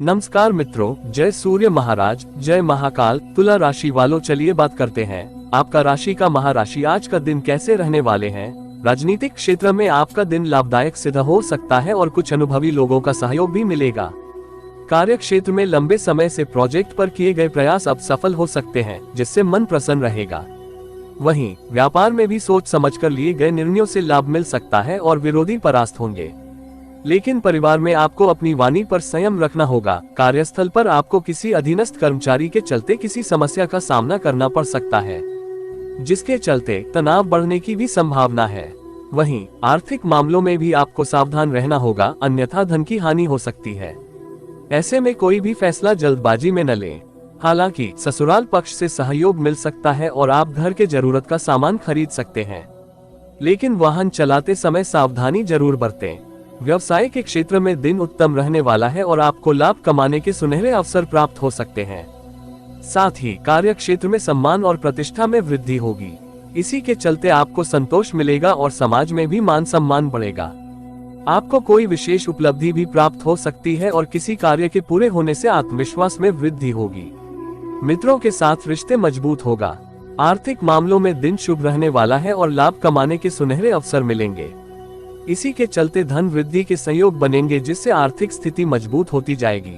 नमस्कार मित्रों, जय सूर्य महाराज, जय महाकाल। तुला राशि वालों, चलिए बात करते हैं आपका राशि का महाराशि आज का दिन कैसे रहने वाले हैं। राजनीतिक क्षेत्र में आपका दिन लाभदायक सिद्ध हो सकता है और कुछ अनुभवी लोगों का सहयोग भी मिलेगा। कार्य क्षेत्र में लंबे समय से प्रोजेक्ट पर किए गए प्रयास अब सफल हो सकते हैं, जिससे मन प्रसन्न रहेगा। वहीं व्यापार में भी सोच समझकर लिए गए निर्णयों से लाभ मिल सकता है और विरोधी परास्त होंगे। लेकिन परिवार में आपको अपनी वाणी पर संयम रखना होगा। कार्यस्थल पर आपको किसी अधीनस्थ कर्मचारी के चलते किसी समस्या का सामना करना पड़ सकता है, जिसके चलते तनाव बढ़ने की भी संभावना है। वहीं आर्थिक मामलों में भी आपको सावधान रहना होगा, अन्यथा धन की हानि हो सकती है। ऐसे में कोई भी फैसला जल्दबाजी में न लें। हालांकि ससुराल पक्ष से सहयोग मिल सकता है और आप घर के जरूरत का सामान खरीद सकते हैं, लेकिन वाहन चलाते समय सावधानी जरूर बरतें। व्यवसाय के क्षेत्र में दिन उत्तम रहने वाला है और आपको लाभ कमाने के सुनहरे अवसर प्राप्त हो सकते हैं। साथ ही कार्य क्षेत्र में सम्मान और प्रतिष्ठा में वृद्धि होगी। इसी के चलते आपको संतोष मिलेगा और समाज में भी मान सम्मान बढ़ेगा। आपको कोई विशेष उपलब्धि भी प्राप्त हो सकती है और किसी कार्य के पूरे होने से आत्मविश्वास में वृद्धि होगी। मित्रों के साथ रिश्ते मजबूत होगा। आर्थिक मामलों में दिन शुभ रहने वाला है और लाभ कमाने के सुनहरे अवसर मिलेंगे। इसी के चलते धन वृद्धि के संयोग बनेंगे, जिससे आर्थिक स्थिति मजबूत होती जाएगी।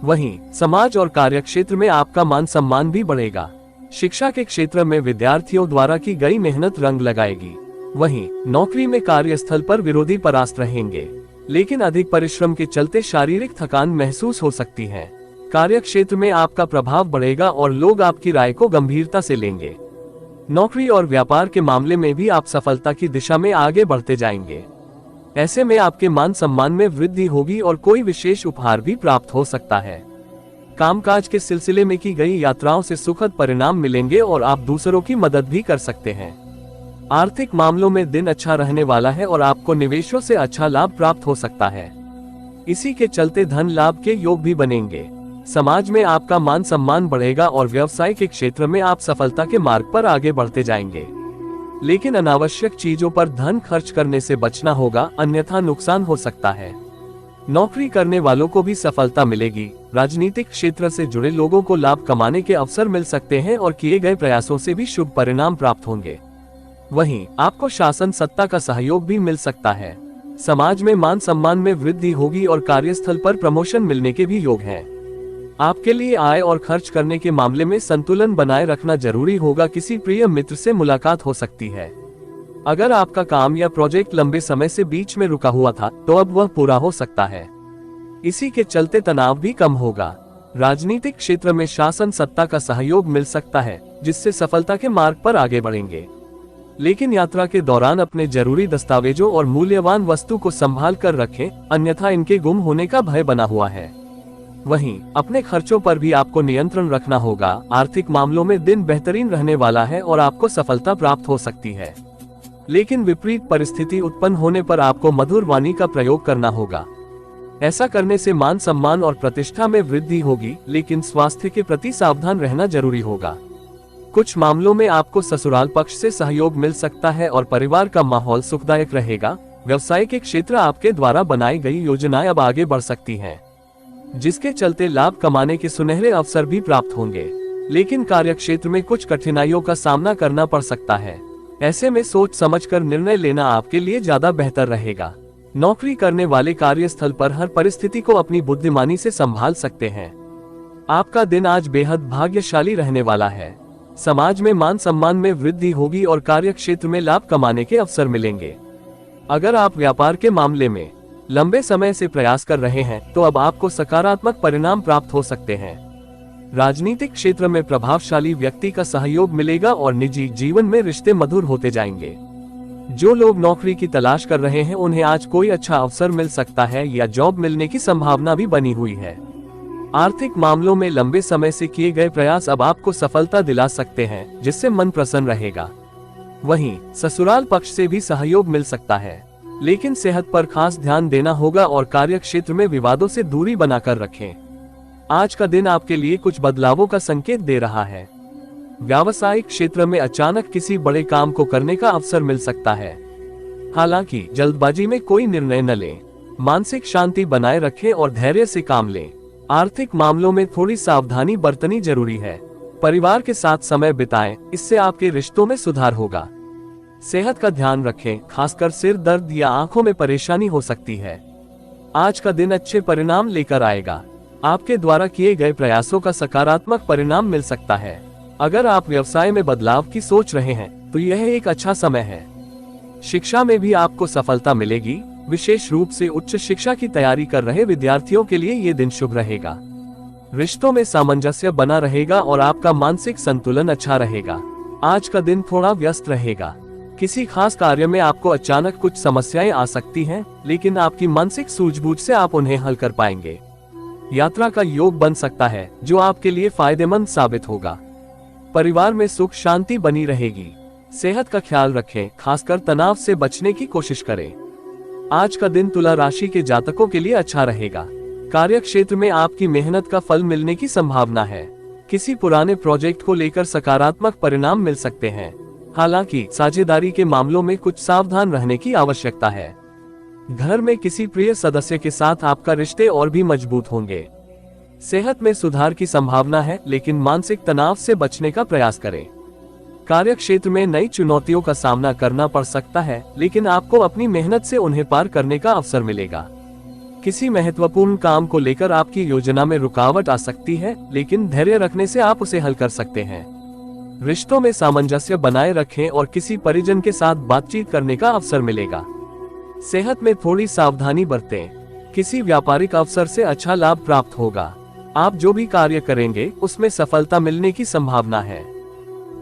वहीं समाज और कार्य क्षेत्र में आपका मान सम्मान भी बढ़ेगा। शिक्षा के क्षेत्र में विद्यार्थियों द्वारा की गई मेहनत रंग लगाएगी। वहीं नौकरी में कार्यस्थल पर विरोधी परास्त रहेंगे, लेकिन अधिक परिश्रम के चलते शारीरिक थकान महसूस हो सकती है। कार्य क्षेत्र में आपका प्रभाव बढ़ेगा और लोग आपकी राय को गंभीरता से लेंगे। नौकरी और व्यापार के मामले में भी आप सफलता की दिशा में आगे बढ़ते जाएंगे। ऐसे में आपके मान सम्मान में वृद्धि होगी और कोई विशेष उपहार भी प्राप्त हो सकता है। कामकाज के सिलसिले में की गई यात्राओं से सुखद परिणाम मिलेंगे और आप दूसरों की मदद भी कर सकते हैं। आर्थिक मामलों में दिन अच्छा रहने वाला है और आपको निवेशों से अच्छा लाभ प्राप्त हो सकता है। इसी के चलते धन लाभ के योग भी बनेंगे। समाज में आपका मान सम्मान बढ़ेगा और व्यवसाय के क्षेत्र में आप सफलता के मार्ग पर आगे बढ़ते जाएंगे। लेकिन अनावश्यक चीजों पर धन खर्च करने से बचना होगा, अन्यथा नुकसान हो सकता है। नौकरी करने वालों को भी सफलता मिलेगी। राजनीतिक क्षेत्र से जुड़े लोगों को लाभ कमाने के अवसर मिल सकते हैं और किए गए प्रयासों से भी शुभ परिणाम प्राप्त होंगे। वहीं आपको शासन सत्ता का सहयोग भी मिल सकता है। समाज में मान सम्मान में वृद्धि होगी और कार्यस्थल पर प्रमोशन मिलने के भी योग हैं। आपके लिए आय और खर्च करने के मामले में संतुलन बनाए रखना जरूरी होगा। किसी प्रिय मित्र से मुलाकात हो सकती है। अगर आपका काम या प्रोजेक्ट लंबे समय से बीच में रुका हुआ था, तो अब वह पूरा हो सकता है। इसी के चलते तनाव भी कम होगा। राजनीतिक क्षेत्र में शासन सत्ता का सहयोग मिल सकता है, जिससे सफलता के मार्ग पर आगे बढ़ेंगे। लेकिन यात्रा के दौरान अपने जरूरी दस्तावेजों और मूल्यवान वस्तु को संभाल कर रखें, अन्यथा इनके गुम होने का भय बना हुआ है। वहीं अपने खर्चों पर भी आपको नियंत्रण रखना होगा। आर्थिक मामलों में दिन बेहतरीन रहने वाला है और आपको सफलता प्राप्त हो सकती है। लेकिन विपरीत परिस्थिति उत्पन्न होने पर आपको मधुर वाणी का प्रयोग करना होगा। ऐसा करने से मान सम्मान और प्रतिष्ठा में वृद्धि होगी, लेकिन स्वास्थ्य के प्रति सावधान रहना जरूरी होगा। कुछ मामलों में आपको ससुराल पक्ष से सहयोग मिल सकता है और परिवार का माहौल सुखदायक रहेगा। व्यवसाय के क्षेत्र आपके द्वारा बनाई गई योजनाएं अब आगे बढ़ सकती हैं, जिसके चलते लाभ कमाने के सुनहरे अवसर भी प्राप्त होंगे। लेकिन कार्य क्षेत्र में कुछ कठिनाइयों का सामना करना पड़ सकता है। ऐसे में सोच समझकर निर्णय लेना आपके लिए ज्यादा बेहतर रहेगा। नौकरी करने वाले कार्यस्थल पर हर परिस्थिति को अपनी बुद्धिमानी से संभाल सकते हैं। आपका दिन आज बेहद भाग्यशाली रहने वाला है। समाज में मान सम्मान में वृद्धि होगी और कार्य क्षेत्र में लाभ कमाने के अवसर मिलेंगे। अगर आप व्यापार के मामले में लंबे समय से प्रयास कर रहे हैं, तो अब आपको सकारात्मक परिणाम प्राप्त हो सकते हैं। राजनीतिक क्षेत्र में प्रभावशाली व्यक्ति का सहयोग मिलेगा और निजी जीवन में रिश्ते मधुर होते जाएंगे। जो लोग नौकरी की तलाश कर रहे हैं, उन्हें आज कोई अच्छा अवसर मिल सकता है या जॉब मिलने की संभावना भी बनी हुई है। आर्थिक मामलों में लंबे समय से किए गए प्रयास अब आपको सफलता दिला सकते हैं, जिससे मन प्रसन्न रहेगा। वहीं ससुराल पक्ष से भी सहयोग मिल सकता है, लेकिन सेहत पर खास ध्यान देना होगा और कार्य क्षेत्र में विवादों से दूरी बनाकर रखें। आज का दिन आपके लिए कुछ बदलावों का संकेत दे रहा है। व्यावसायिक क्षेत्र में अचानक किसी बड़े काम को करने का अवसर मिल सकता है। हालांकि जल्दबाजी में कोई निर्णय न लें। मानसिक शांति बनाए रखें और धैर्य से काम लें। आर्थिक मामलों में थोड़ी सावधानी बरतनी जरूरी है। परिवार के साथ समय बिताएं, इससे आपके रिश्तों में सुधार होगा। सेहत का ध्यान रखें, खासकर सिर दर्द या आंखों में परेशानी हो सकती है। आज का दिन अच्छे परिणाम लेकर आएगा। आपके द्वारा किए गए प्रयासों का सकारात्मक परिणाम मिल सकता है। अगर आप व्यवसाय में बदलाव की सोच रहे हैं तो यह एक अच्छा समय है। शिक्षा में भी आपको सफलता मिलेगी। विशेष रूप से उच्च शिक्षा की तैयारी कर रहे विद्यार्थियों के लिए ये दिन शुभ रहेगा। रिश्तों में सामंजस्य बना रहेगा और आपका मानसिक संतुलन अच्छा रहेगा। आज का दिन थोड़ा व्यस्त रहेगा। किसी खास कार्य में आपको अचानक कुछ समस्याएं आ सकती हैं, लेकिन आपकी मानसिक सूझबूझ से आप उन्हें हल कर पाएंगे। यात्रा का योग बन सकता है, जो आपके लिए फायदेमंद साबित होगा। परिवार में सुख शांति बनी रहेगी। सेहत का ख्याल रखें, खासकर तनाव से बचने की कोशिश करें। आज का दिन तुला राशि के जातकों के लिए अच्छा रहेगा। कार्य क्षेत्र में आपकी मेहनत का फल मिलने की संभावना है। किसी पुराने प्रोजेक्ट को लेकर सकारात्मक परिणाम मिल सकते हैं। हालांकि साझेदारी के मामलों में कुछ सावधान रहने की आवश्यकता है। घर में किसी प्रिय सदस्य के साथ आपका रिश्ते और भी मजबूत होंगे। सेहत में सुधार की संभावना है, लेकिन मानसिक तनाव से बचने का प्रयास करें। कार्य क्षेत्र में नई चुनौतियों का सामना करना पड़ सकता है, लेकिन आपको अपनी मेहनत से उन्हें पार करने का अवसर मिलेगा। किसी महत्वपूर्ण काम को लेकर आपकी योजना में रुकावट आ सकती है, लेकिन धैर्य रखने से आप उसे हल कर सकते हैं। रिश्तों में सामंजस्य बनाए रखें और किसी परिजन के साथ बातचीत करने का अवसर मिलेगा। सेहत में थोड़ी सावधानी बरतें। किसी व्यापारिक अवसर से अच्छा लाभ प्राप्त होगा। आप जो भी कार्य करेंगे उसमें सफलता मिलने की संभावना है।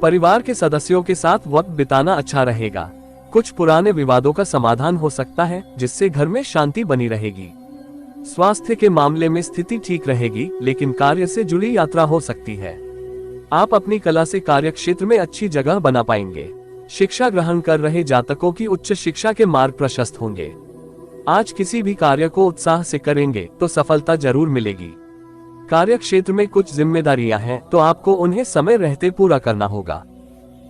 परिवार के सदस्यों के साथ वक्त बिताना अच्छा रहेगा। कुछ पुराने विवादों का समाधान हो सकता है, जिससे घर में शांति बनी रहेगी। स्वास्थ्य के मामले में स्थिति ठीक रहेगी, लेकिन कार्य से जुड़ी यात्रा हो सकती है। आप अपनी कला से कार्य क्षेत्र में अच्छी जगह बना पाएंगे। शिक्षा ग्रहण कर रहे जातकों की उच्च शिक्षा के मार्ग प्रशस्त होंगे। आज किसी भी कार्य को उत्साह से करेंगे तो सफलता जरूर मिलेगी। कार्य क्षेत्र में कुछ जिम्मेदारियां हैं, तो आपको उन्हें समय रहते पूरा करना होगा।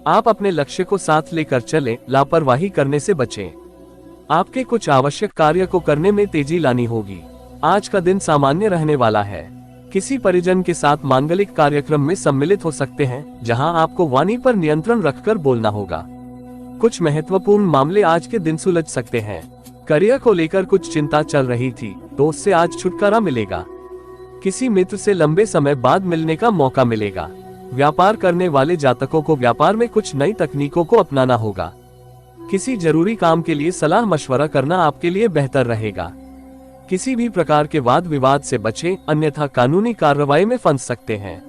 आप अपने लक्ष्य को साथ लेकर चलें, लापरवाही करने से बचें। आपके कुछ आवश्यक कार्य को करने में तेजी लानी होगी। आज का दिन सामान्य रहने वाला है। किसी परिजन के साथ मांगलिक कार्यक्रम में सम्मिलित हो सकते हैं, जहां आपको वाणी पर नियंत्रण रखकर बोलना होगा। कुछ महत्वपूर्ण मामले आज के दिन सुलझ सकते हैं। करियर को लेकर कुछ चिंता चल रही थी, तो उससे आज छुटकारा मिलेगा। किसी मित्र से लंबे समय बाद मिलने का मौका मिलेगा। व्यापार करने वाले जातकों को व्यापार में कुछ नई तकनीकों को अपनाना होगा। किसी जरूरी काम के लिए सलाह मशवरा करना आपके लिए बेहतर रहेगा। किसी भी प्रकार के वाद विवाद से बचें, अन्यथा कानूनी कार्रवाई में फंस सकते हैं।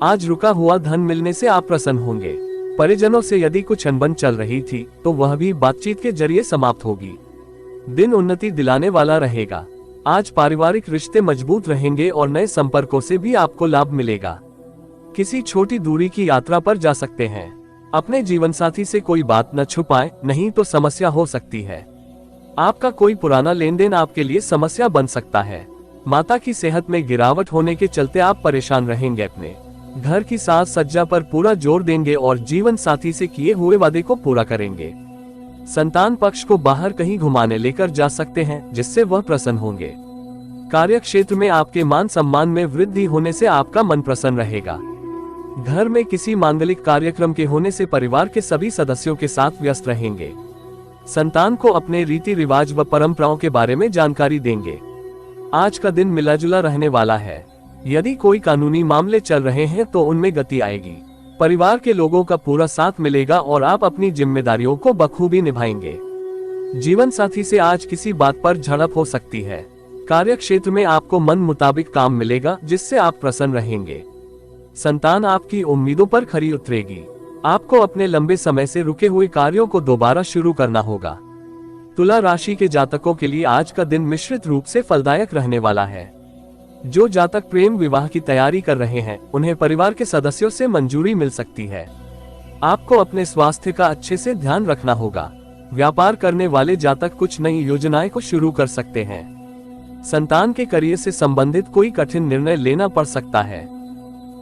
आज रुका हुआ धन मिलने से आप प्रसन्न होंगे। परिजनों से यदि कुछ अनबन चल रही थी, तो वह भी बातचीत के जरिए समाप्त होगी। दिन उन्नति दिलाने वाला रहेगा। आज पारिवारिक रिश्ते मजबूत रहेंगे और नए संपर्कों से भी आपको लाभ मिलेगा। किसी छोटी दूरी की यात्रा पर जा सकते हैं। अपने जीवनसाथी से कोई बात न छुपाएं, नहीं तो समस्या हो सकती है। आपका कोई पुराना लेन देन आपके लिए समस्या बन सकता है। माता की सेहत में गिरावट होने के चलते आप परेशान रहेंगे। अपने घर की साज सज्जा पर पूरा जोर देंगे और जीवन साथी से किए हुए वादे को पूरा करेंगे। संतान पक्ष को बाहर कहीं घुमाने लेकर जा सकते हैं, जिससे वह प्रसन्न होंगे। कार्य क्षेत्र में आपके मान सम्मान में वृद्धि होने से आपका मन प्रसन्न रहेगा। घर में किसी मांगलिक कार्यक्रम के होने से परिवार के सभी सदस्यों के साथ व्यस्त रहेंगे। संतान को अपने रीति रिवाज व परंपराओं के बारे में जानकारी देंगे। आज का दिन मिलाजुला रहने वाला है। यदि कोई कानूनी मामले चल रहे हैं तो उनमें गति आएगी। परिवार के लोगों का पूरा साथ मिलेगा और आप अपनी जिम्मेदारियों को बखूबी निभाएंगे। जीवन साथी से आज किसी बात पर झड़प हो सकती है। कार्य क्षेत्र में आपको मन मुताबिक काम मिलेगा, जिससे आप प्रसन्न रहेंगे। संतान आपकी उम्मीदों पर खरी उतरेगी। आपको अपने लंबे समय से रुके हुए कार्यों को दोबारा शुरू करना होगा। तुला राशि के जातकों के लिए आज का दिन मिश्रित रूप से फलदायक रहने वाला है। जो जातक प्रेम विवाह की तैयारी कर रहे हैं, उन्हें परिवार के सदस्यों से मंजूरी मिल सकती है। आपको अपने स्वास्थ्य का अच्छे से ध्यान रखना होगा। व्यापार करने वाले जातक कुछ नई योजनाएं को शुरू कर सकते हैं। संतान के करियर से संबंधित कोई कठिन निर्णय लेना पड़ सकता है।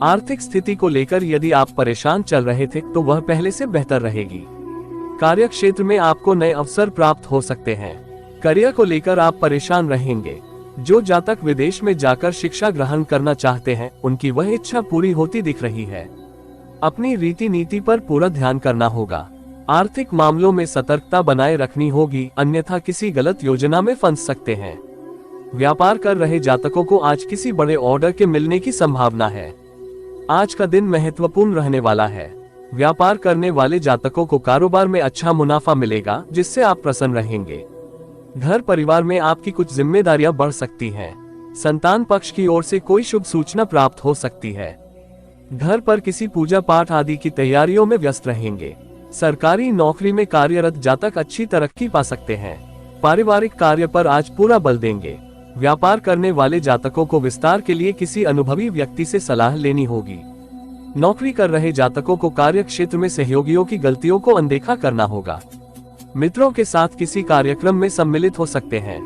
आर्थिक स्थिति को लेकर यदि आप परेशान चल रहे थे, तो वह पहले से बेहतर रहेगी। कार्य क्षेत्र में आपको नए अवसर प्राप्त हो सकते हैं। करियर को लेकर आप परेशान रहेंगे। जो जातक विदेश में जाकर शिक्षा ग्रहण करना चाहते हैं, उनकी वह इच्छा पूरी होती दिख रही है। अपनी रीति नीति पर पूरा ध्यान करना होगा। आर्थिक मामलों में सतर्कता बनाए रखनी होगी, अन्यथा किसी गलत योजना में फंस सकते हैं। व्यापार कर रहे जातकों को आज किसी बड़े ऑर्डर के मिलने की संभावना है। आज का दिन महत्वपूर्ण रहने वाला है। व्यापार करने वाले जातकों को कारोबार में अच्छा मुनाफा मिलेगा, जिससे आप प्रसन्न रहेंगे। घर परिवार में आपकी कुछ जिम्मेदारियां बढ़ सकती हैं। संतान पक्ष की ओर से कोई शुभ सूचना प्राप्त हो सकती है। घर पर किसी पूजा पाठ आदि की तैयारियों में व्यस्त रहेंगे। सरकारी नौकरी में कार्यरत जातक अच्छी तरक्की पा सकते हैं। पारिवारिक कार्य पर आज पूरा बल देंगे। व्यापार करने वाले जातकों को विस्तार के लिए किसी अनुभवी व्यक्ति से सलाह लेनी होगी। नौकरी कर रहे जातकों को कार्य क्षेत्र में सहयोगियों की गलतियों को अनदेखा करना होगा। मित्रों के साथ किसी कार्यक्रम में सम्मिलित हो सकते हैं।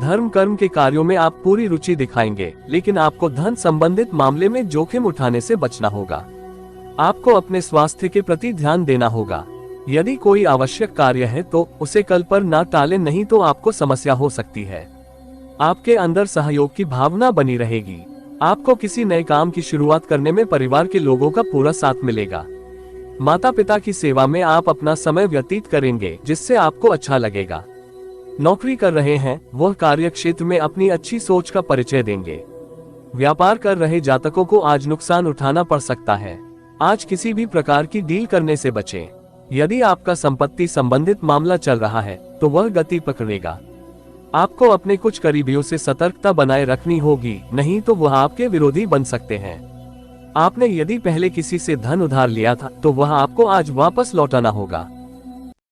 धर्म कर्म के कार्यों में आप पूरी रुचि दिखाएंगे, लेकिन आपको धन संबंधित मामले में जोखिम उठाने से बचना होगा। आपको अपने स्वास्थ्य के प्रति ध्यान देना होगा। यदि कोई आवश्यक कार्य है तो उसे कल पर ना टालें, नहीं तो आपको समस्या हो सकती है। आपके अंदर सहयोग की भावना बनी रहेगी। आपको किसी नए काम की शुरुआत करने में परिवार के लोगों का पूरा साथ मिलेगा। माता पिता की सेवा में आप अपना समय व्यतीत करेंगे, जिससे आपको अच्छा लगेगा। नौकरी कर रहे हैं, वह कार्य क्षेत्र में अपनी अच्छी सोच का परिचय देंगे। व्यापार कर रहे जातकों को आज नुकसान उठाना पड़ सकता है। आज किसी भी प्रकार की डील करने से बचें। यदि आपका संपत्ति संबंधित मामला चल रहा है तो वह गति पकड़ेगा। आपको अपने कुछ करीबियों से सतर्कता बनाए रखनी होगी, नहीं तो वह आपके विरोधी बन सकते हैं। आपने यदि पहले किसी से धन उधार लिया था तो वह आपको आज वापस लौटाना होगा।